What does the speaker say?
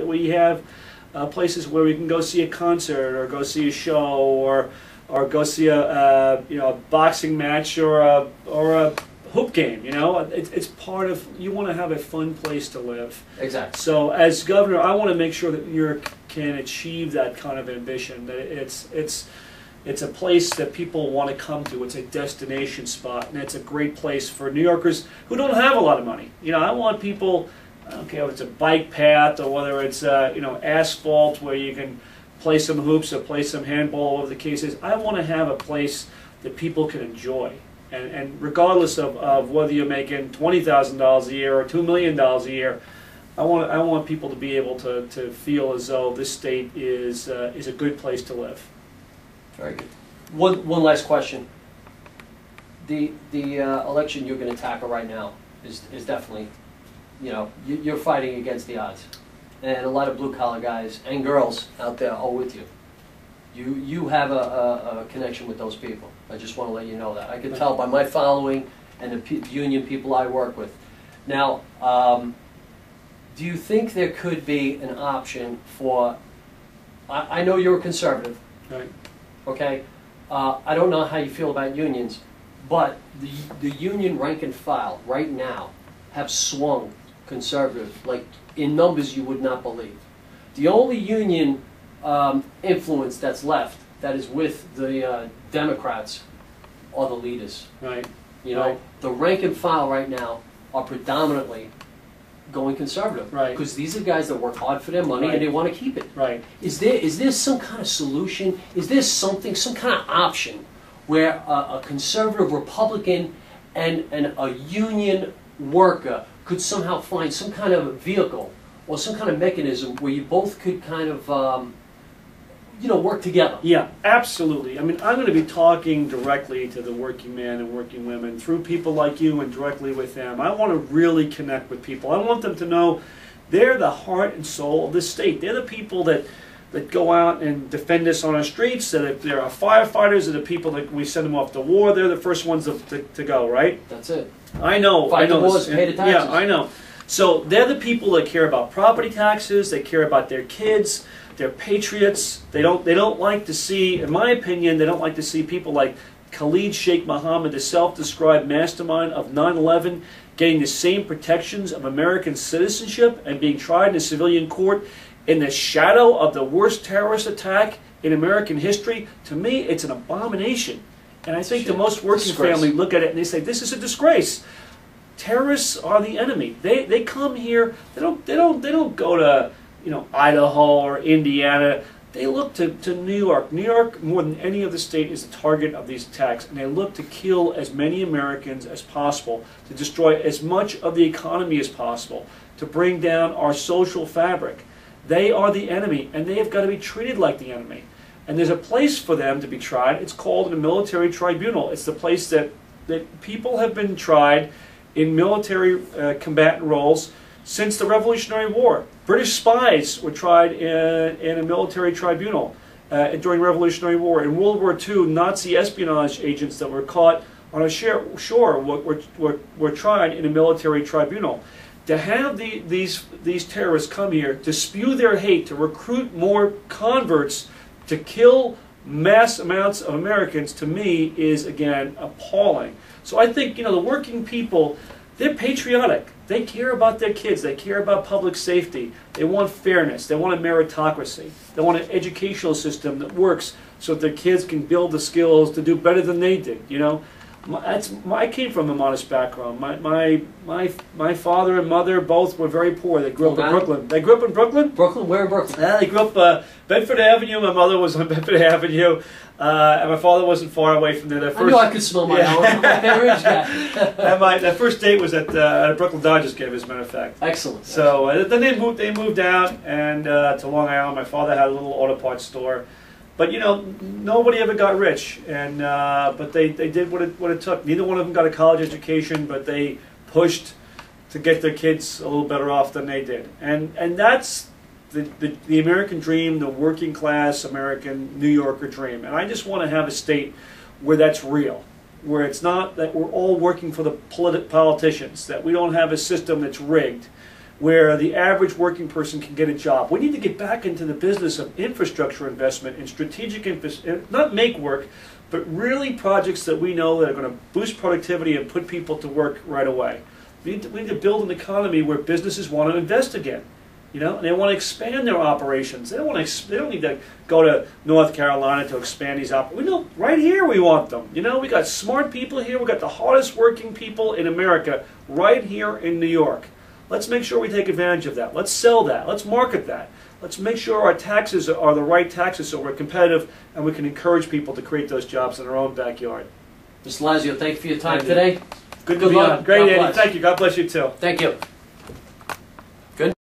We have places where we can go see a concert or go see a show or go see a a boxing match or a hoop game. It's part of, you want to have a fun place to live. Exactly. So as governor, I want to make sure that New York can achieve that kind of ambition. That it's a place that people want to come to. It's a destination spot, and it's a great place for New Yorkers who don't have a lot of money. I want people. I don't care if it's a bike path or whether it's asphalt where you can play some hoops or play some handball, whatever the case is. I want to have a place that people can enjoy. And regardless of whether you're making $20,000 a year or $2 million a year, I want people to be able to feel as though this state is a good place to live. Very good. One last question. The election you're going to tackle right now is definitely, you're fighting against the odds, and a lot of blue-collar guys and girls out there are with you. You have a connection with those people. I just want to let you know that. I can tell by my following and the union people I work with. Now, do you think there could be an option for, I know you're a conservative, right? Okay? I don't know how you feel about unions, but the union rank and file right now have swung conservative, like in numbers you would not believe. The only union influence that's left that is with the Democrats are the leaders. Right. Right. The rank and file right now are predominantly going conservative. Right. Because these are guys that work hard for their money, right, and they want to keep it. Right. Is there some kind of solution? Is there something, some kind of option where a conservative Republican and a union worker could somehow find some kind of vehicle or some kind of mechanism where you both could kind of work together? Yeah, absolutely. I mean, I'm going to be talking directly to the working man and working women through people like you and directly with them. I want to really connect with people. I want them to know they're the heart and soul of this state. They're the people that go out and defend us on our streets. That if there are firefighters, they're the people that we send them off to war. They're the first ones to go, right? That's it. I know. Fight the wars, this. pay the taxes. Yeah, I know. So they're the people that care about property taxes. They care about their kids. They're patriots. They don't like to see, in my opinion, they don't like to see people like Khalid Sheikh Mohammed, the self-described mastermind of 9/11, getting the same protections of American citizenship and being tried in a civilian court in the shadow of the worst terrorist attack in American history. To me, it's an abomination. And I think the most working family look at it and they say, this is a disgrace. Terrorists are the enemy. They come here. They don't go to Idaho or Indiana. They look to New York. New York, more than any other state, is the target of these attacks, and they look to kill as many Americans as possible, to destroy as much of the economy as possible, to bring down our social fabric. They are the enemy, and they have got to be treated like the enemy. And there's a place for them to be tried. It's called a military tribunal. It's the place that people have been tried in military combatant roles since the Revolutionary War. British spies were tried in a military tribunal during the Revolutionary War. In World War II, Nazi espionage agents that were caught on a shore were tried in a military tribunal. To have these terrorists come here to spew their hate, to recruit more converts, to kill mass amounts of Americans, to me is, again, appalling. So I think, the working people, they're patriotic. They care about their kids. They care about public safety. They want fairness. They want a meritocracy. They want an educational system that works so that their kids can build the skills to do better than they did. I came from a modest background. My father and mother both were very poor. They grew up in Brooklyn. They grew up in Brooklyn? Brooklyn? Where in Brooklyn? They grew up Bedford Avenue. My mother was on Bedford Avenue. And my father wasn't far away from there. I knew I could smell my own. I'm a rich guy. And that first date was at a Brooklyn Dodgers game, as a matter of fact. Excellent. So then they moved out and to Long Island. My father had a little auto parts store. But nobody ever got rich, and but they did what it took. Neither one of them got a college education, but they pushed to get their kids a little better off than they did. And that's the American dream, the working class American New Yorker dream. And I just want to have a state where that's real, where it's not that we're all working for the politicians, that we don't have a system that's rigged, where the average working person can get a job. We need to get back into the business of infrastructure investment and strategic not make work, but really projects that we know that are going to boost productivity and put people to work right away. We need to build an economy where businesses want to invest again. You know, and they want to expand their operations. They don't need to go to North Carolina to expand these operations. We know right here we want them. You know, we got smart people here. We got the hardest working people in America right here in New York. Let's make sure we take advantage of that. Let's sell that. Let's market that. Let's make sure our taxes are the right taxes so we're competitive and we can encourage people to create those jobs in their own backyard. Mr. Lazio, thank you for your time today. Good to be on. Great, Andy. Thank you. God bless you too. Thank you.